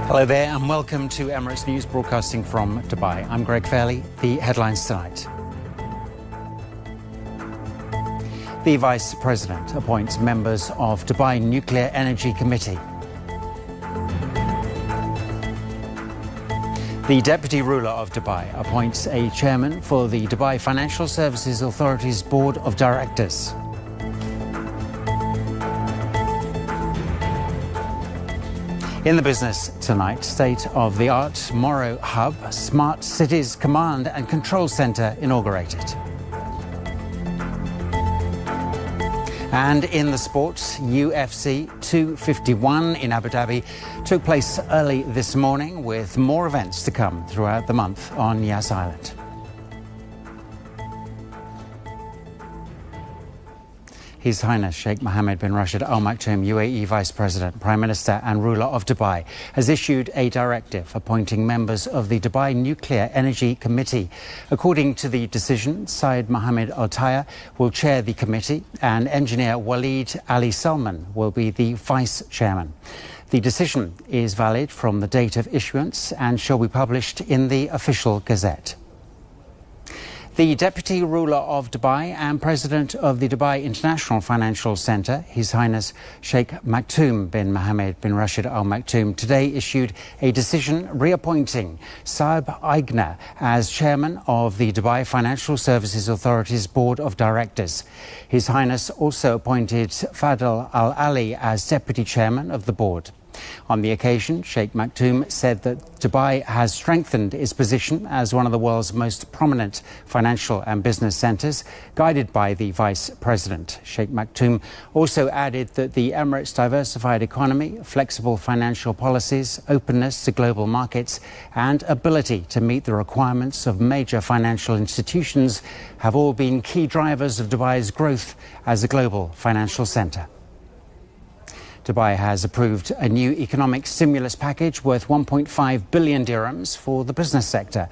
Hello there and welcome to Emirates News broadcasting from Dubai. I'm Greg Fairlie. The headlines tonight. The Vice President appoints members of Dubai Nuclear Energy Committee. The Deputy Ruler of Dubai appoints a chairman for the Dubai Financial Services Authority's Board of Directors. In the business tonight, state-of-the-art Moro Hub, Smart Cities Command and Control Centre inaugurated. And in the sports, UFC 251 in Abu Dhabi took place early this morning, with more events to come throughout the month on Yas Island. His Highness Sheikh Mohammed bin Rashid Al Maktoum, UAE Vice President, Prime Minister and ruler of Dubai, has issued a directive appointing members of the Dubai Nuclear Energy Committee. According to the decision, Syed Mohammed Al Taya will chair the committee and engineer Walid Ali Salman will be the vice chairman. The decision is valid from the date of issuance and shall be published in the official gazette. The Deputy Ruler of Dubai and President of the Dubai International Financial Centre, His Highness Sheikh Maktoum bin Mohammed bin Rashid Al Maktoum, today issued a decision reappointing Saeb Aigner as Chairman of the Dubai Financial Services Authority's Board of Directors. His Highness also appointed Fadl Al Ali as Deputy Chairman of the Board. On the occasion, Sheikh Maktoum said that Dubai has strengthened its position as one of the world's most prominent financial and business centres, guided by the Vice President. Sheikh Maktoum also added that the Emirates' diversified economy, flexible financial policies, openness to global markets and ability to meet the requirements of major financial institutions have all been key drivers of Dubai's growth as a global financial centre. Dubai has approved a new economic stimulus package worth 1.5 billion dirhams for the business sector.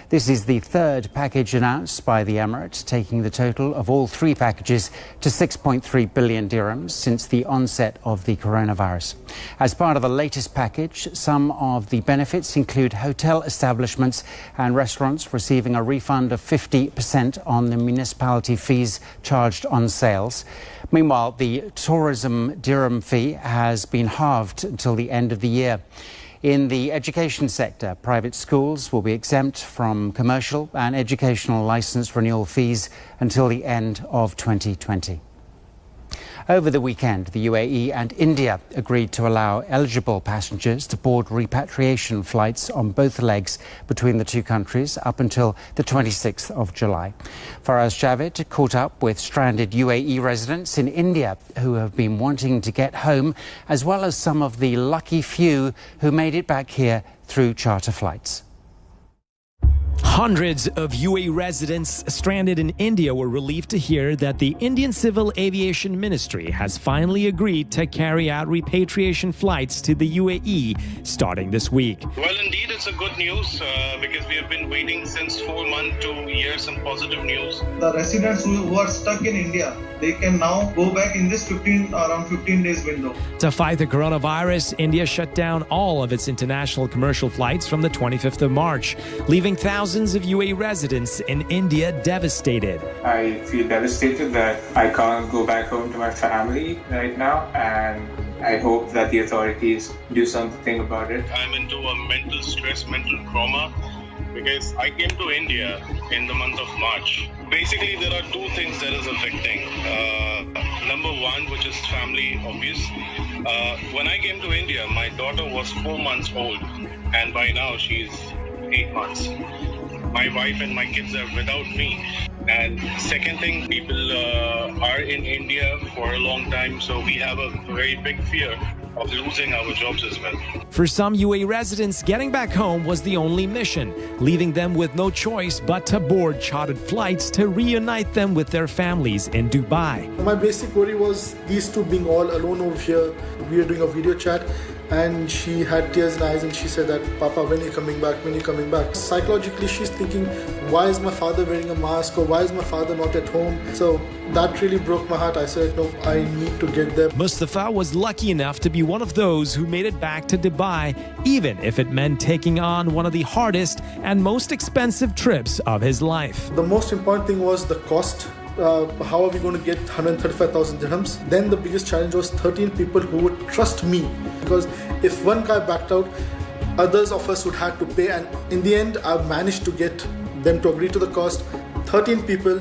This is the third package announced by the Emirates, taking the total of all three packages to 6.3 billion dirhams since the onset of the coronavirus. As part of the latest package, some of the benefits include hotel establishments and restaurants receiving a refund of 50% on the municipality fees charged on sales. Meanwhile, the tourism dirham fee has been halved until the end of the year. In the education sector, private schools will be exempt from commercial and educational licence renewal fees until the end of 2020. Over the weekend, the UAE and India agreed to allow eligible passengers to board repatriation flights on both legs between the two countries up until the 26th of July. Faraz Javed caught up with stranded UAE residents in India who have been wanting to get home, as well as some of the lucky few who made it back here through charter flights. Hundreds of UAE residents stranded in India were relieved to hear that the Indian Civil Aviation Ministry has finally agreed to carry out repatriation flights to the UAE starting this week. Well, indeed, it's a good news because we have been waiting since 4 months to hear some positive news. The residents who are stuck in India, they can now go back in this around 15 days window. To fight the coronavirus, India shut down all of its international commercial flights from the 25th of March, leaving thousands of UAE residents in India devastated. I feel devastated that I can't go back home to my family right now, and I hope that the authorities do something about it. I'm into a mental stress, mental trauma, because I came to India in the month of March. Basically, there are two things that is affecting. Number one, which is family, obvious. When I came to India, my daughter was 4 months old, and by now she's 8 months. My wife and my kids are without me. And second thing, people are in India for a long time, so we have a very big fear of losing our jobs as well. For some UAE residents, getting back home was the only mission, leaving them with no choice but to board chartered flights to reunite them with their families in Dubai. My basic worry was these two being all alone over here. We were doing a video chat and she had tears in her eyes and she said that, "Papa, when are you coming back? When are you coming back?" Psychologically, she's thinking, why is my father wearing a mask, or why is my father not at home? So that really broke my heart. I said, no, I need to get there. Mustafa was lucky enough to be one of those who made it back to Dubai, even if it meant taking on one of the hardest and most expensive trips of his life. The most important thing was the cost. How are we going to get 135,000 dirhams? Then the biggest challenge was 13 people who would trust me. Because if one guy backed out, others of us would have to pay. And in the end, I managed to get them to agree to the cost. 13 people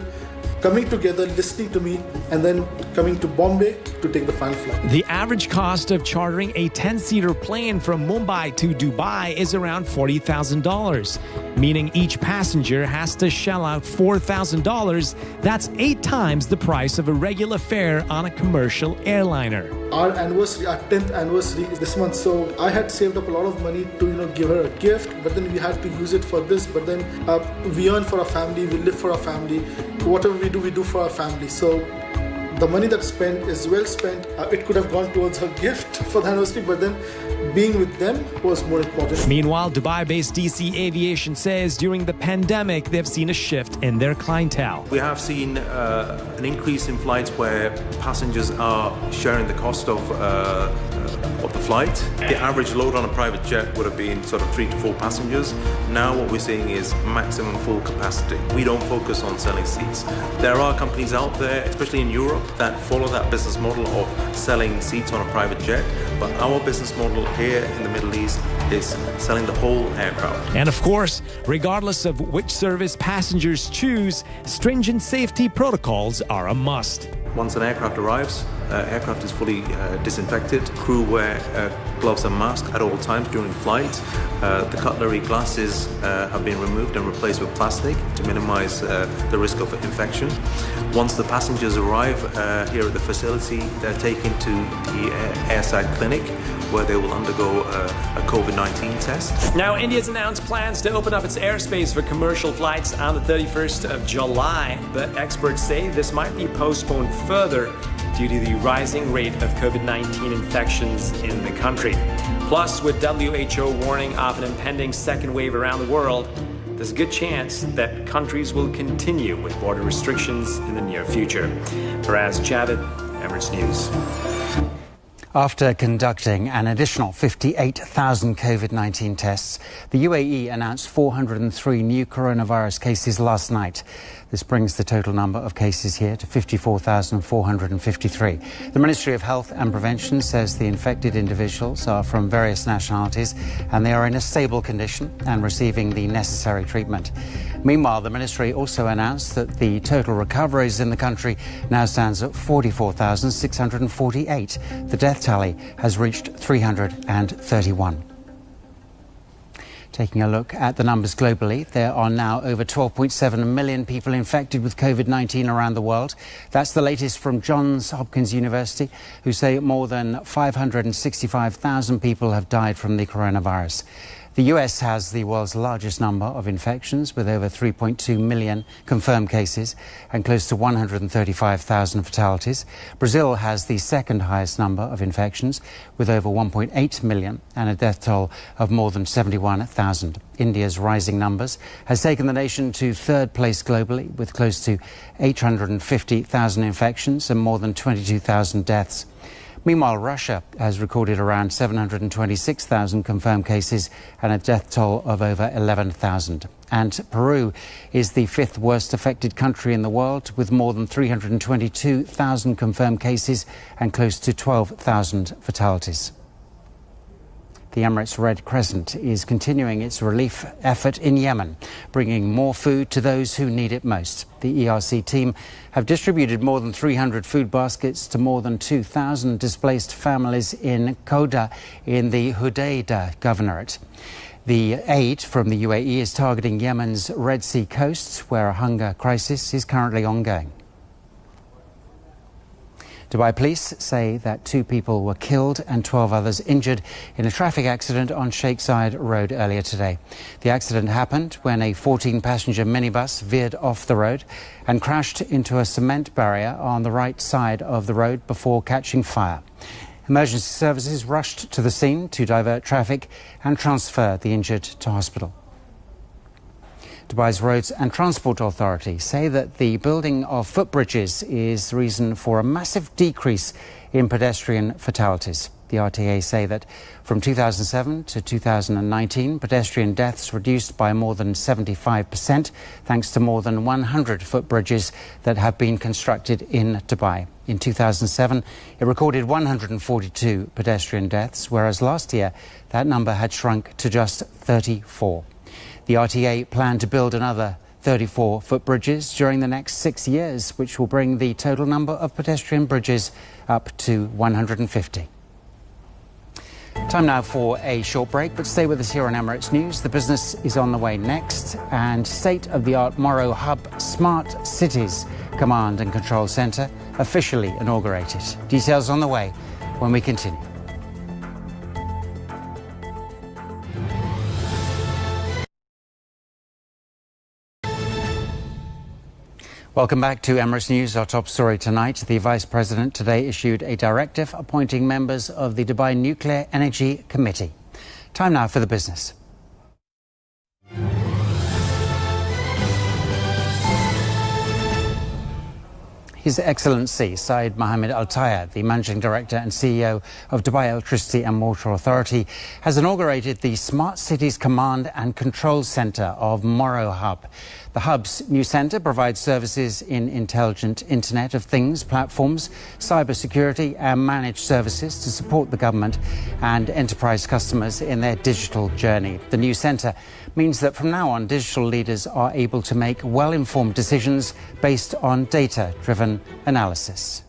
coming together, listening to me, and then coming to Bombay to take the final flight. The average cost of chartering a 10-seater plane from Mumbai to Dubai is around $40,000, meaning each passenger has to shell out $4,000. That's 8 times the price of a regular fare on a commercial airliner. Our anniversary, our 10th anniversary is this month, so I had saved up a lot of money to give her a gift, but then we had to use it for this. But then we earn for our family, we live for our family. Whatever we do for our family. So the money that's spent is well spent. It could have gone towards her gift for the anniversary, but then being with them was more important. Meanwhile, Dubai-based DC Aviation says during the pandemic, they've seen a shift in their clientele. We have seen an increase in flights where passengers are sharing the cost of the flight. The average load on a private jet would have been sort of 3 to 4 passengers. Now what we're seeing is maximum full capacity. We don't focus on selling seats. There are companies out there, especially in Europe, that follow that business model of selling seats on a private jet. But our business model here in the Middle East is selling the whole aircraft. And of course, regardless of which service passengers choose, stringent safety protocols are a must. Once an aircraft arrives, aircraft is fully disinfected. Crew wear gloves and masks at all times during flight. The cutlery glasses have been removed and replaced with plastic to minimize the risk of infection. Once the passengers arrive here at the facility, they're taken to the airside clinic where they will undergo a COVID-19 test. Now, India's announced plans to open up its airspace for commercial flights on the 31st of July, but experts say this might be postponed further due to the rising rate of COVID-19 infections in the country. Plus, with WHO warning of an impending second wave around the world, there's a good chance that countries will continue with border restrictions in the near future. Faraz Javed, Emirates News. After conducting an additional 58,000 COVID-19 tests, the UAE announced 403 new coronavirus cases last night. This brings the total number of cases here to 54,453. The Ministry of Health and Prevention says the infected individuals are from various nationalities and they are in a stable condition and receiving the necessary treatment. Meanwhile, the ministry also announced that the total recoveries in the country now stands at 44,648. The death tally has reached 331. Taking a look at the numbers globally, there are now over 12.7 million people infected with COVID-19 around the world. That's the latest from Johns Hopkins University, who say more than 565,000 people have died from the coronavirus. The US has the world's largest number of infections, with over 3.2 million confirmed cases and close to 135,000 fatalities. Brazil has the second highest number of infections, with over 1.8 million and a death toll of more than 71,000. India's rising numbers has taken the nation to third place globally, with close to 850,000 infections and more than 22,000 deaths. Meanwhile, Russia has recorded around 726,000 confirmed cases and a death toll of over 11,000. And Peru is the 5th worst affected country in the world, with more than 322,000 confirmed cases and close to 12,000 fatalities. The Emirates Red Crescent is continuing its relief effort in Yemen, bringing more food to those who need it most. The ERC team have distributed more than 300 food baskets to more than 2,000 displaced families in Koda in the Hudaydah Governorate. The aid from the UAE is targeting Yemen's Red Sea coasts, where a hunger crisis is currently ongoing. Dubai police say that 2 people were killed and 12 others injured in a traffic accident on Sheikh Zayed Road earlier today. The accident happened when a 14-passenger minibus veered off the road and crashed into a cement barrier on the right side of the road before catching fire. Emergency services rushed to the scene to divert traffic and transfer the injured to hospital. Dubai's Roads and Transport Authority say that the building of footbridges is the reason for a massive decrease in pedestrian fatalities. The RTA say that from 2007 to 2019, pedestrian deaths reduced by more than 75%, thanks to more than 100 footbridges that have been constructed in Dubai. In 2007, it recorded 142 pedestrian deaths, whereas last year that number had shrunk to just 34. The RTA planned to build another 34 footbridges during the next 6 years, which will bring the total number of pedestrian bridges up to 150. Time now for a short break, but stay with us here on Emirates News. The business is on the way next, and state-of-the-art Morrow Hub Smart Cities Command and Control Centre officially inaugurated. Details on the way when we continue. Welcome back to Emirates News. Our top story tonight. The Vice President today issued a directive appointing members of the Dubai Nuclear Energy Committee. Time now for the business. His Excellency Saeed Mohammed Al Tayed, the Managing Director and CEO of Dubai Electricity and Water Authority, has inaugurated the Smart Cities Command and Control Centre of Morrow Hub. The Hub's new centre provides services in intelligent Internet of Things platforms, cybersecurity and managed services to support the government and enterprise customers in their digital journey. The new centre means that from now on, digital leaders are able to make well-informed decisions based on data-driven analysis.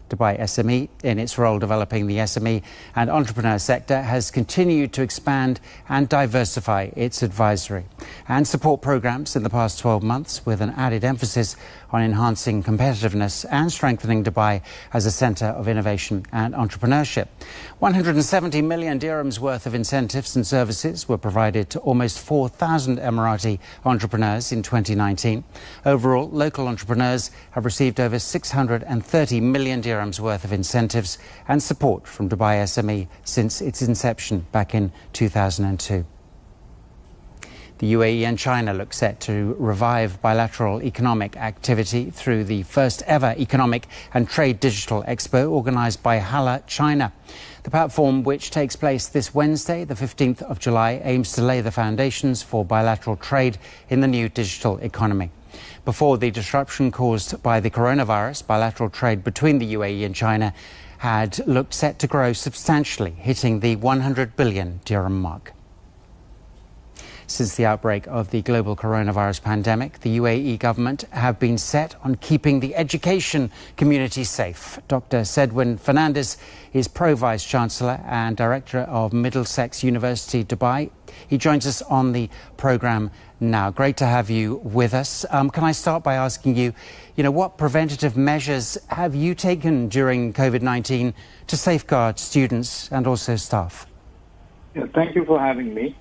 Dubai SME, in its role developing the SME and entrepreneur sector, has continued to expand and diversify its advisory and support programs in the past 12 months, with an added emphasis on enhancing competitiveness and strengthening Dubai as a centre of innovation and entrepreneurship. 170 million dirhams worth of incentives and services were provided to almost 4,000 Emirati entrepreneurs in 2019. Overall, local entrepreneurs have received over 630 million dirhams worth of incentives and support from Dubai SME since its inception back in 2002. The UAE and China look set to revive bilateral economic activity through the first ever Economic and Trade Digital Expo organised by Hala China. The platform, which takes place this Wednesday, the 15th of July, aims to lay the foundations for bilateral trade in the new digital economy. Before the disruption caused by the coronavirus, bilateral trade between the UAE and China had looked set to grow substantially, hitting the 100 billion dirham mark. Since the outbreak of the global coronavirus pandemic, the UAE government have been set on keeping the education community safe. Dr. Cedwyn Fernandes is Pro-Vice Chancellor and Director of Middlesex University Dubai. He joins us on the programme now. Great to have you with us. Can I start by asking you, what preventative measures have you taken during COVID-19 to safeguard students and also staff? Yeah, thank you for having me.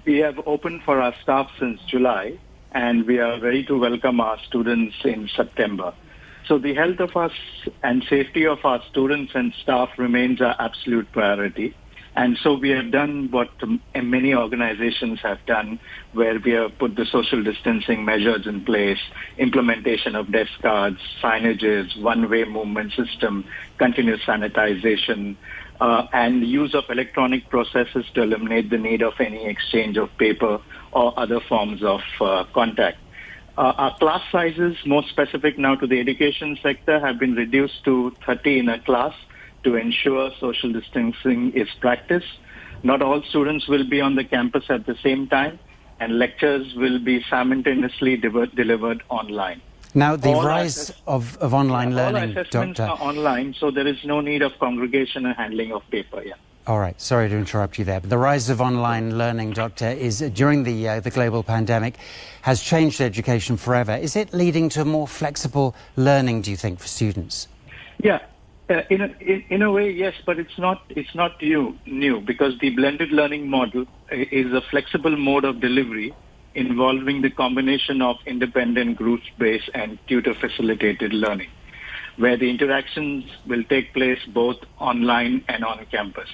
We have opened for our staff since July, and we are ready to welcome our students in September. So the health of us and safety of our students and staff remains our absolute priority. And so we have done what many organizations have done, where we have put the social distancing measures in place, implementation of desk cards, signages, one-way movement system, continuous sanitization, and use of electronic processes to eliminate the need of any exchange of paper or other forms of contact. Our class sizes, more specific now to the education sector, have been reduced to 30 in a class to ensure social distancing is practiced. Not all students will be on the campus at the same time, and lectures will be simultaneously delivered online. Now, the rise of online learning, all assessments Doctor, are online, so there is no need of congregation and handling of paper. Yeah. All right, sorry to interrupt you there, but the rise of online learning, Doctor, is during the global pandemic has changed education forever. Is it leading to more flexible learning, do you think, for students? Yeah. In a way, yes, but it's not new because the blended learning model is a flexible mode of delivery involving the combination of independent, group-based and tutor-facilitated learning, where the interactions will take place both online and on campus.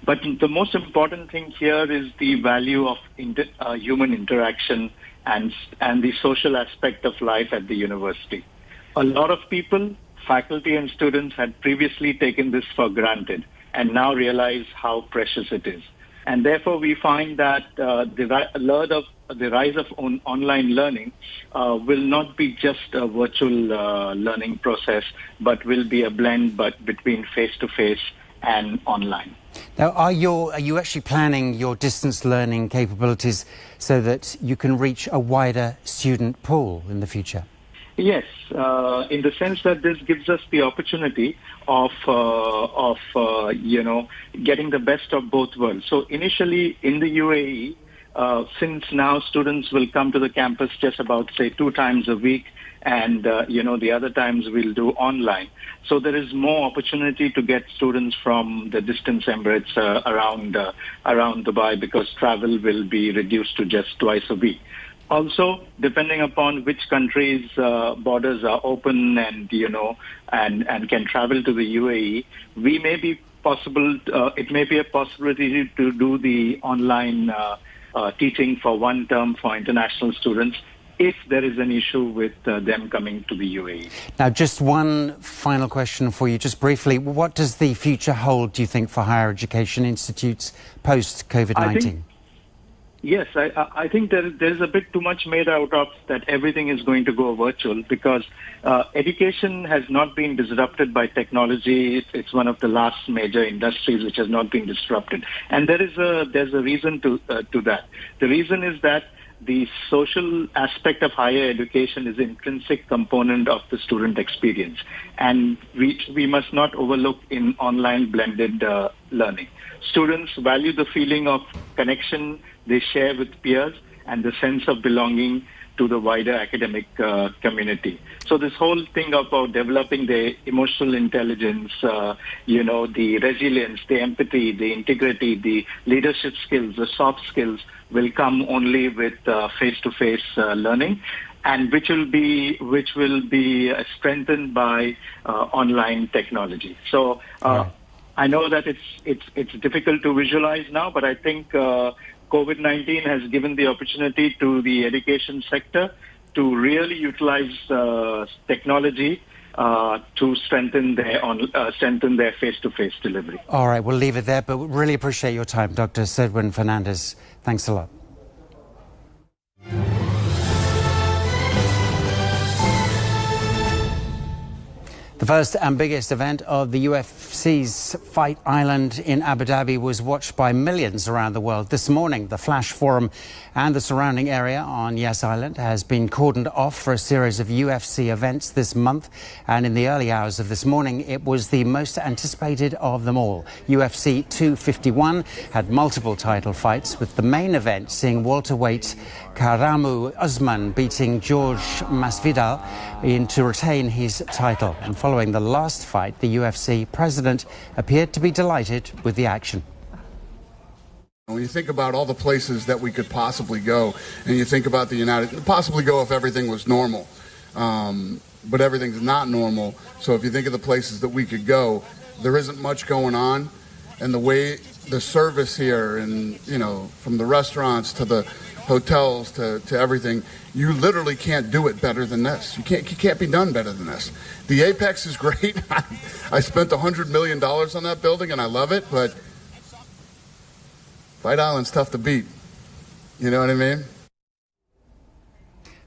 But the most important thing here is the value of human interaction and the social aspect of life at the university. A lot of people, faculty and students, had previously taken this for granted and now realize how precious it is. And therefore, we find that the rise of online learning will not be just a virtual learning process, but will be a blend between face-to-face and online. Now, are you actually planning your distance learning capabilities so that you can reach a wider student pool in the future? Yes, in the sense that this gives us the opportunity of getting the best of both worlds. So initially in the UAE, since now students will come to the campus just about, say, 2 times a week, and the other times we'll do online. So there is more opportunity to get students from the distant Emirates around Dubai, because travel will be reduced to just twice a week. Also, depending upon which countries' borders are open and can travel to the UAE, it may be a possibility to do the online teaching for one term for international students if there is an issue with them coming to the UAE. Now, just one final question for you, just briefly. What does the future hold, do you think, for higher education institutes post-COVID-19? Yes, I think there's a bit too much made out of that everything is going to go virtual, because education has not been disrupted by technology. It's one of the last major industries which has not been disrupted. And there's a reason to that. The reason is that the social aspect of higher education is an intrinsic component of the student experience, and we must not overlook in online blended learning. Students value the feeling of connection they share with peers and the sense of belonging to the wider academic community. So this whole thing about developing the emotional intelligence, the resilience, the empathy, the integrity, the leadership skills, the soft skills will come only with face-to-face learning, and which will be strengthened by online technology. So I know that it's difficult to visualize now, but I think COVID-19 has given the opportunity to the education sector to really utilize technology to strengthen their face-to-face delivery. All right, we'll leave it there, but we really appreciate your time, Dr. Cedwyn Fernandes. Thanks a lot. The first and biggest event of the UFC's Fight Island in Abu Dhabi was watched by millions around the world. This morning, the Flash Forum and the surrounding area on Yas Island has been cordoned off for a series of UFC events this month. And in the early hours of this morning, it was the most anticipated of them all. UFC 251 had multiple title fights, with the main event seeing welterweight Karamu Usman beating George Masvidal to retain his title. And following the last fight, the UFC president appeared to be delighted with the action. When you think about all the places that we could possibly go, and you think about possibly go if everything was normal, but everything's not normal. So if you think of the places that we could go, there isn't much going on, and the way the service here, and from the restaurants to the hotels to everything, you literally can't do it better than this. You can't be done better than this. The Apex is great. I spent $100 million on that building and I love it, but Fight Island's tough to beat. You know what I mean?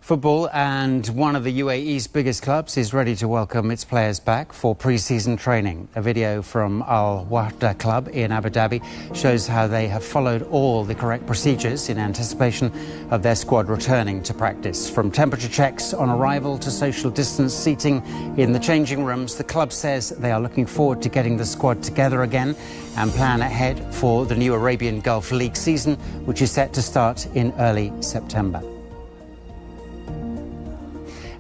Football, and one of the UAE's biggest clubs is ready to welcome its players back for pre-season training. A video from Al Wahda Club in Abu Dhabi shows how they have followed all the correct procedures in anticipation of their squad returning to practice. From temperature checks on arrival to social distance seating in the changing rooms, the club says they are looking forward to getting the squad together again and plan ahead for the new Arabian Gulf League season, which is set to start in early September.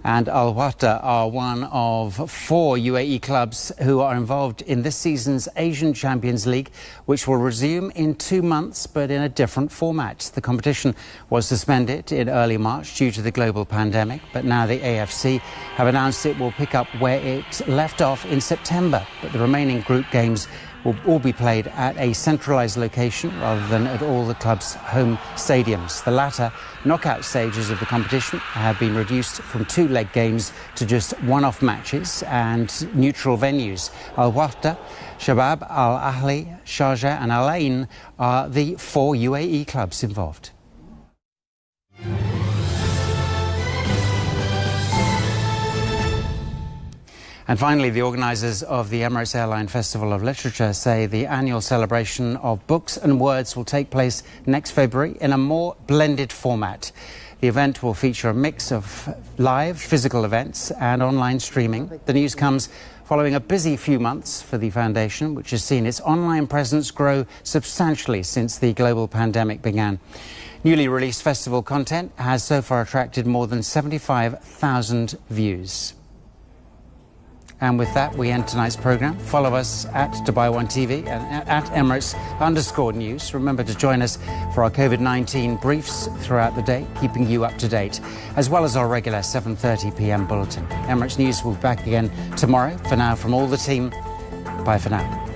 And Al Wahda are one of 4 UAE clubs who are involved in this season's Asian Champions League, which will resume in 2 months, but in a different format. The competition was suspended in early March due to the global pandemic, but now the AFC have announced it will pick up where it left off in September. But the remaining group games will all be played at a centralised location rather than at all the club's home stadiums. The latter knockout stages of the competition have been reduced from 2-leg games to just one-off matches and neutral venues. Al Wahda, Shabab, Al Ahli, Sharjah and Al Ain are the 4 UAE clubs involved. And finally, the organisers of the Emirates Airline Festival of Literature say the annual celebration of books and words will take place next February in a more blended format. The event will feature a mix of live physical events and online streaming. The news comes following a busy few months for the foundation, which has seen its online presence grow substantially since the global pandemic began. Newly released festival content has so far attracted more than 75,000 views. And with that, we end tonight's programme. Follow us at Dubai One TV and at Emirates_news. Remember to join us for our COVID-19 briefs throughout the day, keeping you up to date, as well as our regular 7:30 p.m. bulletin. Emirates News will be back again tomorrow. For now, from all the team, bye for now.